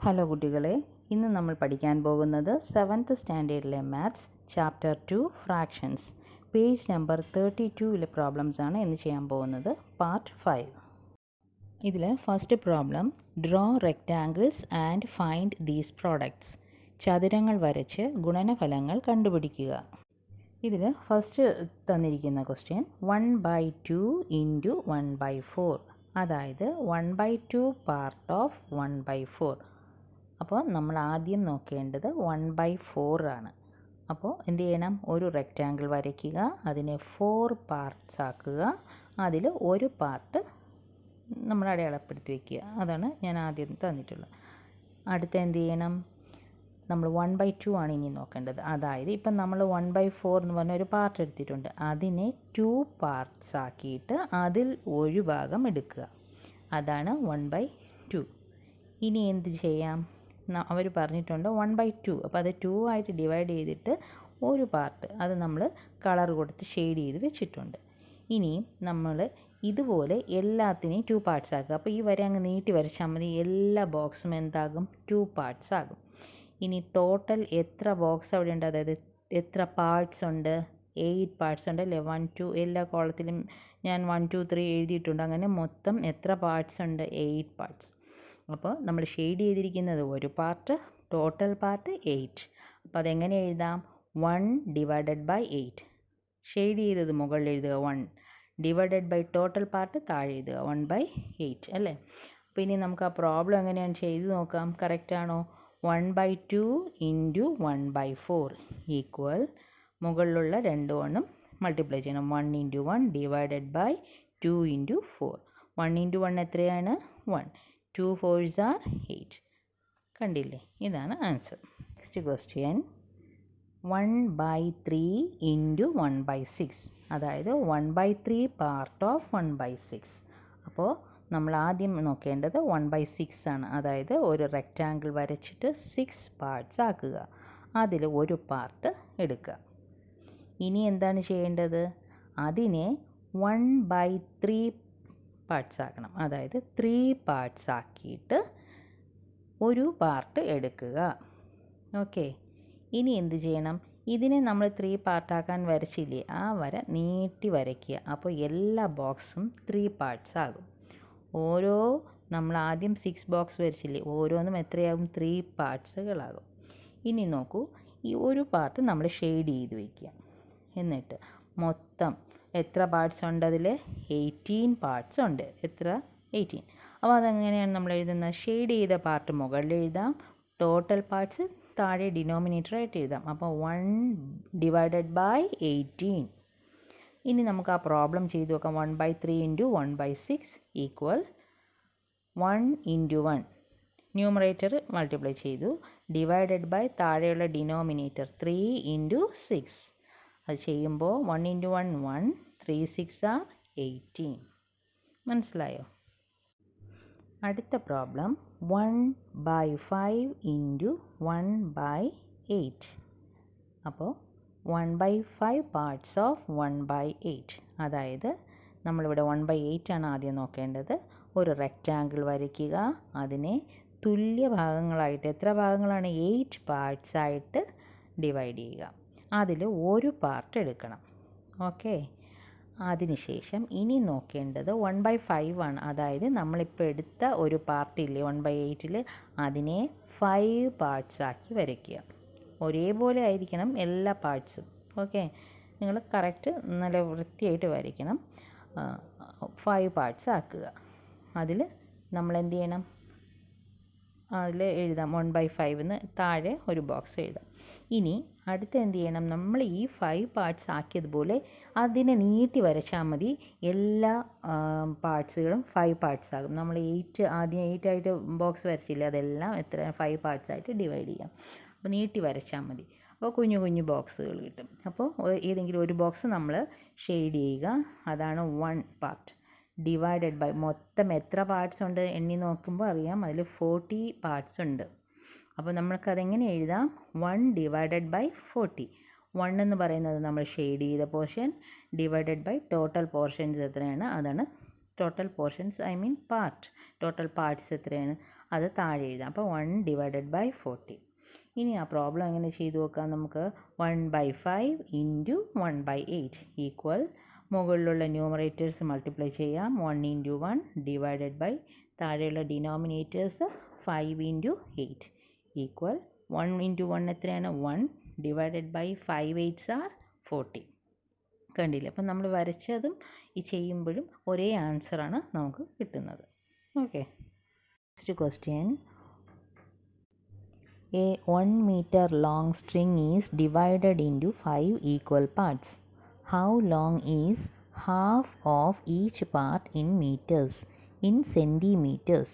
Hello കുട്ടികളെ, ഇന്ന് നമ്മൾ പഠിക്കാൻ പോകുന്നത് 7th സ്റ്റാൻഡേർഡിലെ maths chapter 2 fractions page number 32 problems ആണ് ഇന്ന് ചെയ്യാൻ പോകുന്നത്. പാർട്ട് 5. ഇതിൽ first problem, draw rectangles and find these products. ചതുരങ്ങൾ വരച്ച് ഗുണനഫലങ്ങൾ കണ്ടുപിടിക്കുക. ഇതിൽ ഫസ്റ്റ് തന്നിരിക്കുന്ന ക്വസ്റ്റ്യൻ 1/2 ഇൻറ്റു 1/4, അതായത് 1/2 പാർട്ട് ഓഫ് 1/4. അപ്പോൾ നമ്മൾ ആദ്യം നോക്കേണ്ടത് 1/4 ആണ്. അപ്പോൾ എന്ത് ചെയ്യണം? ഒരു റെക്റ്റാങ്കിൾ വരയ്ക്കുക, അതിനെ 4 പാർട്സ് ആക്കുക, അതിൽ ഒരു പാർട്ട് നമ്മൾ അടയാളപ്പെടുത്തി വയ്ക്കുക. അതാണ് ഞാൻ ആദ്യം തന്നിട്ടുള്ളത്. അടുത്ത എന്ത് ചെയ്യണം? നമ്മൾ 1/2 ആണ് ഇനി നോക്കേണ്ടത്. അതായത് ഇപ്പം നമ്മൾ 1/4 എന്ന് പറഞ്ഞ ഒരു പാർട്ട് എടുത്തിട്ടുണ്ട്, അതിനെ 2 പാർട്സ് ആക്കിയിട്ട് അതിൽ ഒരു ഭാഗം എടുക്കുക. അതാണ് 1/2. ഇനി എന്ത് ചെയ്യാം? അവർ പറഞ്ഞിട്ടുണ്ട് 1/2, അപ്പോൾ അത് 2 ആയിട്ട് ഡിവൈഡ് ചെയ്തിട്ട് ഒരു പാർട്ട് അത് നമ്മൾ കളർ കൊടുത്ത് ഷെയ്ഡ് ചെയ്ത് വെച്ചിട്ടുണ്ട്. ഇനി നമ്മൾ ഇതുപോലെ എല്ലാത്തിനെയും 2 പാർട്സ് ആക്കുക. അപ്പോൾ ഈ വര അങ്ങ് നീട്ടി വരച്ചാൽ മതി, എല്ലാ ബോക്സും എന്താകും? 2 പാർട്സ് ആകും. ഇനി ടോട്ടൽ എത്ര ബോക്സ് അവിടെ ഉണ്ട്, അതായത് എത്ര പാർട്സ് ഉണ്ട്? 8 പാർട്സ് ഉണ്ട് അല്ലേ? 1 2 എല്ലാ കോളത്തിലും ഞാൻ 1 2 3 എഴുതിയിട്ടുണ്ട്. അങ്ങനെ മൊത്തം എത്ര പാർട്സ് ഉണ്ട്? 8 പാർട്സ്. അപ്പോൾ നമ്മൾ ഷെയ്ഡ് ചെയ്തിരിക്കുന്നത് ഒരു പാർട്ട്, ടോട്ടൽ പാർട്ട് 8. അപ്പോൾ അതെങ്ങനെ എഴുതാം? 1 ഡിവൈഡഡ് ബൈ 8. ഷെയ്ഡ് ചെയ്തത് മുകളിൽ എഴുതുക 1, ഡിവൈഡഡ് ബൈ ടോട്ടൽ പാർട്ട് താഴെ എഴുതുക 1/8 അല്ലേ? അപ്പോൾ ഇനി നമുക്ക് ആ പ്രോബ്ലം എങ്ങനെയാണ് ചെയ്ത് നോക്കാം. കറക്റ്റാണോ? 1/2 ഇൻറ്റു 1/4 ഈക്വൽ മുകളിലുള്ള 2 1 മൾട്ടിപ്ലൈ ചെയ്യണം. 1 into 1 divided by 2 into 4. 1 into 1 എത്രയാണ്? 1. 2 4s are 8. കണ്ടില്ലേ? ഇതാണ് ആൻസർ. നെക്സ്റ്റ് ക്വസ്റ്റ്യൻ 1/3 ഇൻറ്റു 1/6, അതായത് 1/3 പാർട്ട് ഓഫ് 1/6. അപ്പോൾ നമ്മൾ ആദ്യം നോക്കേണ്ടത് 1/6 ആണ്. അതായത് ഒരു റെക്റ്റാങ്കിൾ വരച്ചിട്ട് 6 പാർട്സ് ആക്കുക, അതിൽ ഒരു പാർട്ട് എടുക്കുക. ഇനി എന്താണ് ചെയ്യേണ്ടത്? അതിനെ 1/3 പാർട്സ് ആക്കണം. അതായത് 3 പാർട്സ് ആക്കിയിട്ട് ഒരു പാർട്ട് എടുക്കുക. ഓക്കെ. ഇനി എന്ത് ചെയ്യണം? ഇതിനെ നമ്മൾ 3 പാർട്ടാക്കാൻ വരച്ചില്ലേ, ആ വര നീട്ടി വരയ്ക്കുക. അപ്പോൾ എല്ലാ ബോക്സും 3 പാർട്സ് ആകും. ഓരോ നമ്മൾ ആദ്യം 6 ബോക്സ് വരച്ചില്ലേ, ഓരോന്നും എത്രയാകും? 3 പാർട്സുകളാകും. ഇനി നോക്കൂ, ഈ ഒരു പാർട്ട് നമ്മൾ ഷെയ്ഡ് ചെയ്ത് വയ്ക്കുക. എന്നിട്ട് മൊത്തം എത്ര പാർട്സ് ഉണ്ട്? അതിൽ 18 പാർട്സ് ഉണ്ട്. എത്ര? 18. അപ്പോൾ അതെങ്ങനെയാണ് നമ്മൾ എഴുതുന്നത്? ഷെയ്ഡ് ചെയ്ത പാർട്ട് മുകളിൽ എഴുതാം, ടോട്ടൽ പാർട്സ് താഴെ ഡിനോമിനേറ്റർ ആയിട്ട് എഴുതാം. അപ്പോൾ 1 ഡിവൈഡഡ് ബൈ 18. ഇനി നമുക്ക് ആ പ്രോബ്ലം ചെയ്ത് നോക്കാം. 1/3 into 1/6 equal 1 into 1 numerator multiply ചെയ്തു, ഡിവൈഡഡ് ബൈ താഴെയുള്ള ഡിനോമിനേറ്റർ 3 ഇൻറ്റു 6. അത് ചെയ്യുമ്പോൾ 1 ഇൻറ്റു 1 1, 3 6 are 18. മനസ്സിലായോ? അടുത്ത പ്രോബ്ലം 1/5 ഇൻറ്റു 1/8. അപ്പോൾ 1/5 പാർട്സ് ഓഫ് 1/8, അതായത് നമ്മളിവിടെ 1/8 ആണ് ആദ്യം നോക്കേണ്ടത്. ഒരു റെക്റ്റാങ്കിൾ വരയ്ക്കുക, അതിനെ തുല്യ ഭാഗങ്ങളായിട്ട്, എത്ര ഭാഗങ്ങളാണ്? 8 പാർട്സ് ആയിട്ട് ഡിവൈഡ് ചെയ്യുക. അതിൽ ഒരു പാർട്ട് എടുക്കണം. ഓക്കെ. അതിനുശേഷം ഇനി നോക്കേണ്ടത് 1/5 ആണ്. അതായത് നമ്മളിപ്പോൾ എടുത്ത ഒരു പാർട്ടില്ലേ 1/8, അതിനെ 5 പാർട്സ് ആക്കി വരയ്ക്കുക. ഒരേപോലെ ആയിരിക്കണം എല്ലാ പാർട്സും. ഓക്കെ. നിങ്ങൾ കറക്റ്റ് നല്ല വൃത്തിയായിട്ട് വരയ്ക്കണം. 5 പാർട്സ് ആക്കുക. അതിൽ നമ്മൾ എന്ത് ചെയ്യണം? അതിൽ എഴുതാം 1/5 താഴെ ഒരു ബോക്സ് എഴുതാം. ഇനി അടുത്ത് എന്ത് ചെയ്യണം? നമ്മൾ ഈ 5 പാർട്സ് ആക്കിയതുപോലെ അതിനെ നീട്ടി വരച്ചാൽ മതി. എല്ലാ പാർട്സുകളും 5 പാർട്സ് ആകും. നമ്മൾ ആദ്യം 8 ആയിട്ട് ബോക്സ് വരച്ചില്ലേ, അതെല്ലാം 5 പാർട്സ് ആയിട്ട് ഡിവൈഡ് ചെയ്യാം. അപ്പോൾ നീട്ടി വരച്ചാൽ മതി. അപ്പോൾ കുഞ്ഞു കുഞ്ഞു ബോക്സുകൾ കിട്ടും. അപ്പോൾ ഏതെങ്കിലും ഒരു ബോക്സ് നമ്മൾ ഷെയ്ഡ് ചെയ്യുക, അതാണ് 1 പാർട്ട്. ഡിവൈഡഡ് ബൈ മൊത്തം എത്ര പാർട്സ് ഉണ്ട് എണ്ണി നോക്കുമ്പോൾ അറിയാം, അതിൽ 40 പാർട്സ് ഉണ്ട്. അപ്പോൾ നമ്മൾക്കതെങ്ങനെ എഴുതാം? 1 ഡിവൈഡഡ് ബൈ 40. 1 എന്ന് പറയുന്നത് നമ്മൾ ഷെയ്ഡ് ചെയ്ത portion, divided by total portions എത്രയാണ്, അതാണ് total portions I mean part, total parts എത്രയാണ് അത് താഴെ എഴുതാം. അപ്പോൾ 1/40. ഇനി ആ പ്രോബ്ലം എങ്ങനെ ചെയ്തു നോക്കാം നമുക്ക്. 1/5 ഇൻറ്റു 1/8 ഈക്വൽ മുകളിലുള്ള ന്യൂമറേറ്റേഴ്സ് മൾട്ടിപ്ലൈ ചെയ്യാം. 1 ഇൻറ്റു 1 ഡിവൈഡഡ് ബൈ താഴെയുള്ള ഡിനോമിനേറ്റേഴ്സ് 5 ഇൻറ്റു 8 ഈക്വൽ 1 ഇൻറ്റു 1 എത്രയാണ് 1 ഡിവൈഡഡ് ബൈ 5 8s ആർ 40. കണ്ടില്ലേ? അപ്പം നമ്മൾ വരച്ചതും ഈ ചെയ്യുമ്പോഴും ഒരേ ആൻസറാണ് നമുക്ക് കിട്ടുന്നത്. Okay, next question. A 1 meter long string is divided into 5 equal parts. How long is half of each part in meters? In centimeters.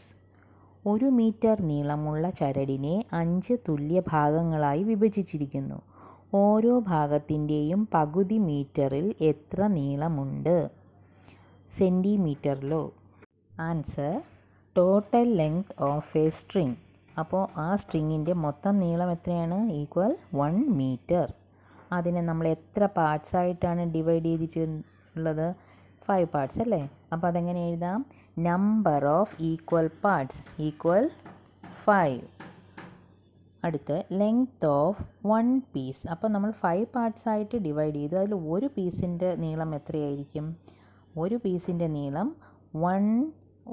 1 metre നീളമുള്ള ചരടിനെ 5 തുല്യ ഭാഗങ്ങളായി വിഭജിച്ചിരിക്കുന്നു. ഓരോ ഭാഗത്തിൻ്റെയും പകുതി മീറ്ററിൽ എത്ര നീളമുണ്ട്? സെൻറ്റിമീറ്ററിലോ? Answer total length of a string. അപ്പോൾ ആ സ്ട്രിങ്ങിൻ്റെ മൊത്തം നീളം എത്രയാണ്? Equal 1 metre. അതിനെ നമ്മൾ എത്ര പാർട്സ് ആയിട്ടാണ് ഡിവൈഡ് ചെയ്തിട്ടുള്ളത്? 5 പാർട്സ് അല്ലേ? അപ്പോൾ അതെങ്ങനെ എഴുതാം? Number of equal parts equal 5. അടുത്ത് ലെങ്ത് ഓഫ് 1 പീസ്. അപ്പോൾ നമ്മൾ 5 പാർട്സ് ആയിട്ട് ഡിവൈഡ് ചെയ്തു. അതിൽ ഒരു പീസിൻ്റെ നീളം എത്രയായിരിക്കും? ഒരു പീസിൻ്റെ നീളം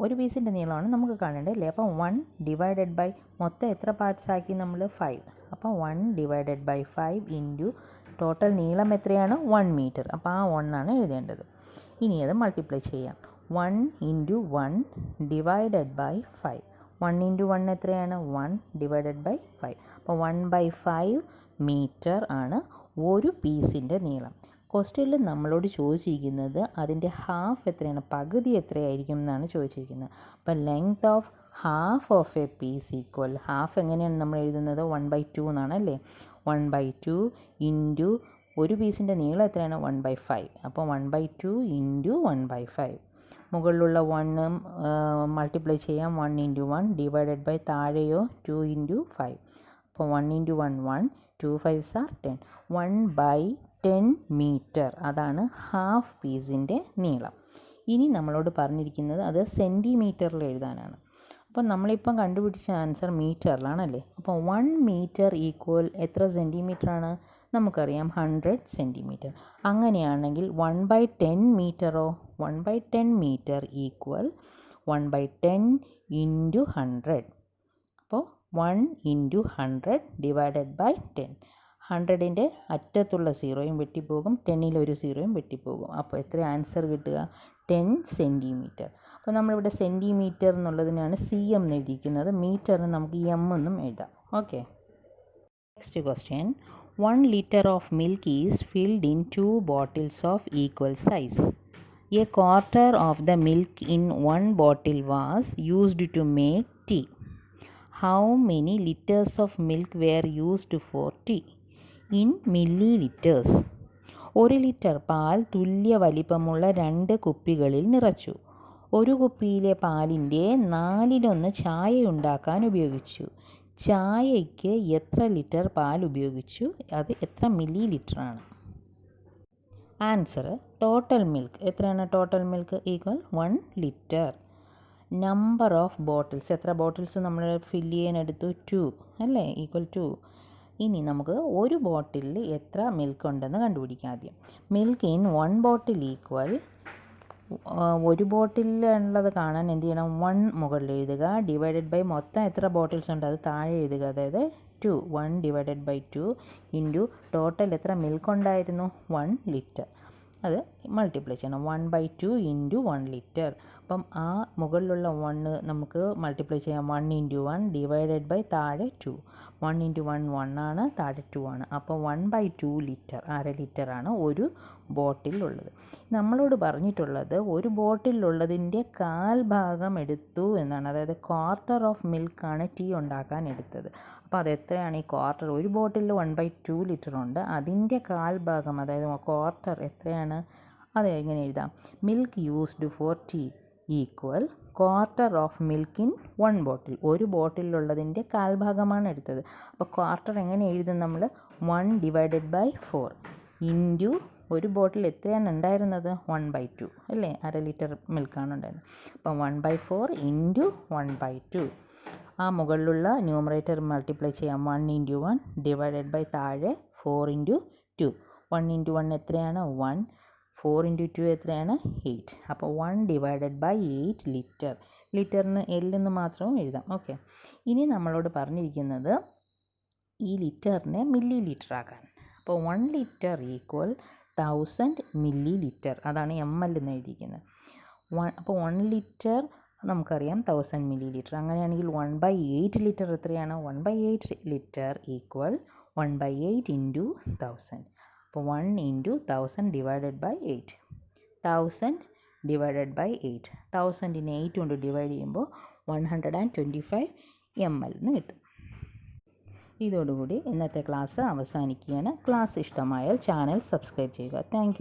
ഒരു പീസിൻ്റെ നീളമാണ് നമുക്ക് കാണേണ്ടത് അല്ലേ? അപ്പോൾ 1 ഡിവൈഡഡ് ബൈ മൊത്തം എത്ര പാർട്സ് ആക്കി നമ്മൾ? 5. അപ്പോൾ 1 ഡിവൈഡഡ് ബൈ 5 ഇൻറ്റു ടോട്ടൽ നീളം എത്രയാണ്? 1 മീറ്റർ. അപ്പോൾ ആ 1 ആണ് എഴുതേണ്ടത്. ഇനി അത് മൾട്ടിപ്ലൈ ചെയ്യാം. 1 ഇൻറ്റു 1 ഡിവൈഡഡ് ബൈ 5. 1 ഇൻറ്റു 1 എത്രയാണ്? 1 ഡിവൈഡഡ് ബൈ 5. അപ്പോൾ 1/5 മീറ്റർ ആണ് ഒരു പീസിൻ്റെ നീളം. ക്വസ്റ്റ്യനിൽ നമ്മളോട് ചോദിച്ചിരിക്കുന്നത് അതിൻ്റെ ഹാഫ് എത്രയാണ്, പകുതി എത്രയായിരിക്കും എന്നാണ് ചോദിച്ചിരിക്കുന്നത്. അപ്പോൾ length of half of a piece equal, half എങ്ങനെയാണ് നമ്മൾ എഴുതുന്നത്? 1/2 എന്നാണ് അല്ലേ? 1/2 ഇൻറ്റു ഒരു പീസിൻ്റെ നീളം എത്രയാണ്? 1/5. അപ്പോൾ 1/2 ഇൻറ്റു 1/5. മുകളിലുള്ള 1 മൾട്ടിപ്ലൈ ചെയ്യാം. 1 ഇൻറ്റു 1 ഡിവൈഡഡ് ബൈ താഴെയോ 2 ഇൻറ്റു 5. അപ്പോൾ 1 ഇൻറ്റു 1 1, 2 5s ആർ 10. 1/10 മീറ്റർ, അതാണ് ഹാഫ് പീസിൻ്റെ നീളം. ഇനി നമ്മളോട് പറഞ്ഞിരിക്കുന്നത് അത് സെൻറ്റിമീറ്ററിൽ എഴുതാനാണ്. അപ്പോൾ നമ്മളിപ്പം കണ്ടുപിടിച്ച ആൻസർ മീറ്ററിലാണല്ലേ? അപ്പോൾ 1 മീറ്റർ ഈക്വൽ എത്ര സെൻറ്റിമീറ്ററാണ്? നമുക്കറിയാം 100 സെൻറ്റിമീറ്റർ. അങ്ങനെയാണെങ്കിൽ 1/10 മീറ്ററോ? 1/10 മീറ്റർ ഈക്വൽ 1/10 ഇൻറ്റു 100. അപ്പോൾ 1 ഇൻറ്റു 100 ഡിവൈഡഡ് ബൈ 10. 100ൻ്റെ അറ്റത്തുള്ള സീറോയും വെട്ടിപ്പോകും, 10ൽ ഒരു സീറോയും വെട്ടിപ്പോകും. അപ്പോൾ എത്ര ആൻസർ കിട്ടുക? 10 സെൻറ്റിമീറ്റർ. അപ്പോൾ നമ്മളിവിടെ സെൻറ്റിമീറ്റർ എന്നുള്ളതിനാണ് CM എന്ന് എഴുതിയിരിക്കുന്നത്. മീറ്ററിന് നമുക്ക് M എന്നും എഴുതാം. Okay, next question. 1 liter of milk is filled in 2 bottles of equal size. A quarter of the milk in 1 bottle was used to make tea. How many litres of milk were used for tea? In millilitres. 1 litre പാൽ തുല്യ വലിപ്പമുള്ള 2 കുപ്പികളിൽ നിറച്ചു. ഒരു കുപ്പിയിലെ പാലിൻ്റെ 4/1 ചായ ഉണ്ടാക്കാൻ ഉപയോഗിച്ചു. ചായയ്ക്ക് എത്ര ലിറ്റർ പാൽ ഉപയോഗിച്ചു? അത് എത്ര മില്ലി ലിറ്ററാണ്? Answer total milk. എത്രയാണ് total milk? Equal 1 litre. Number of bottles, എത്ര ബോട്ടിൽസ് നമ്മൾ ഫില്ല് ചെയ്യാൻ എടുത്തു? 2 അല്ലേ? ഈക്വൽ 2. ഇനി നമുക്ക് ഒരു ബോട്ടിലിൽ എത്ര മിൽക്ക് ഉണ്ടെന്ന് കണ്ടുപിടിക്കാം. ആദ്യം മിൽക്ക് ഇൻ 1 ബോട്ടിൽ ഈക്വൽ, ഒരു ബോട്ടിലിൽ ഉള്ളത് കാണാൻ എന്ത് ചെയ്യണം? 1 മുകളിൽ എഴുതുക, ഡിവൈഡഡ് ബൈ മൊത്തം എത്ര ബോട്ടിൽസ് ഉണ്ട് അത് താഴെ എഴുതുക, അതായത് 2. 1 ഡിവൈഡഡ് ബൈ 2 ഇൻറ്റു ടോട്ടൽ എത്ര മിൽക്ക് ഉണ്ടായിരുന്നു? 1 ലിറ്റർ. അത് മൾട്ടിപ്ലൈ ചെയ്യണം. 1/2 ഇൻറ്റു 1 ലിറ്റർ. അപ്പം ആ മുകളിലുള്ള 1 നമുക്ക് മൾട്ടിപ്ലൈ ചെയ്യാം. 1 ഇൻറ്റു 1 ഡിവൈഡഡ് ബൈ താഴെ 2. 1 ഇൻറ്റു 1 1 ആണ്, താഴെ 2 ആണ്. അപ്പോൾ 1/2 ലിറ്റർ, 1/2 ലിറ്ററാണ് ഒരു ബോട്ടിലുള്ളത്. നമ്മളോട് പറഞ്ഞിട്ടുള്ളത് ഒരു ബോട്ടിലുള്ളതിൻ്റെ 1/4 ഭാഗം എടുത്തു എന്നാണ്. അതായത് ക്വാർട്ടർ ഓഫ് മിൽക്കാണ് ടീ ഉണ്ടാക്കാൻ എടുത്തത്. അപ്പോൾ അതെത്രയാണ് ഈ ക്വാർട്ടർ? ഒരു ബോട്ടിലിൽ 1/2 ലിറ്റർ ഉണ്ട്, അതിൻ്റെ 1/4 ഭാഗം അതായത് ക്വാർട്ടർ എത്രയാണ്? അത് എങ്ങനെ എഴുതാം? Milk used for tea equal quarter of milk in 1 bottle. ഒരു ബോട്ടിലുള്ളതിൻ്റെ 1/4 ഭാഗമാണ് എടുത്തത്. അപ്പോൾ ക്വാർട്ടർ എങ്ങനെ എഴുതും നമ്മൾ? 1 ഡിവൈഡഡ് ബൈ 4 ഇൻറ്റു ഒരു ബോട്ടിൽ എത്രയാണ് ഉണ്ടായിരുന്നത്? 1/2 അല്ലേ, 1/2 ലിറ്റർ മിൽക്കാണ് ഉണ്ടായിരുന്നത്. അപ്പം 1/4 ഇൻറ്റു 1/2. ആ മുകളിലുള്ള ന്യൂമറേറ്റർ മൾട്ടിപ്ലൈ ചെയ്യാം. 1 × 1 ഡിവൈഡഡ് ബൈ താഴെ 4 × 2. 1 × 1 എത്രയാണ്? 1. 4 × 2 എത്രയാണ്? 8. അപ്പോൾ 1 ഡിവൈഡഡ് ബൈ 8 ലിറ്റർ. ലിറ്ററിന് എല്ലെന്ന് മാത്രവും എഴുതാം. ഓക്കെ. ഇനി നമ്മളോട് പറഞ്ഞിരിക്കുന്നത് ഈ ലിറ്ററിനെ മില്ലി ലിറ്റർ ആക്കാൻ. അപ്പോൾ 1 ലിറ്റർ ഈക്വൽ 1000 മില്ലി ലിറ്റർ. അതാണ് ml എന്ന് എഴുതിയിരിക്കുന്നത്. അപ്പോൾ 1 ലിറ്റർ നമുക്കറിയാം 1000 മില്ലി ലിറ്റർ. അങ്ങനെയാണെങ്കിൽ 1/8 ലിറ്റർ എത്രയാണ്? 1/8 ലിറ്റർ ഈക്വൽ 1/8 ഇൻറ്റു 1000. അപ്പോൾ 1 into 1000 divided by 8. 1000 divided by 8. 1000നെ 8 കൊണ്ട് ഡിവൈഡ് ചെയ്യുമ്പോൾ 125 ml എന്ന് കിട്ടും. ഇതോടുകൂടി ഇന്നത്തെ ക്ലാസ് അവസാനിക്കുകയാണ്. ക്ലാസ് ഇഷ്ടമായാൽ ചാനൽ സബ്സ്ക്രൈബ് ചെയ്യുക. താങ്ക്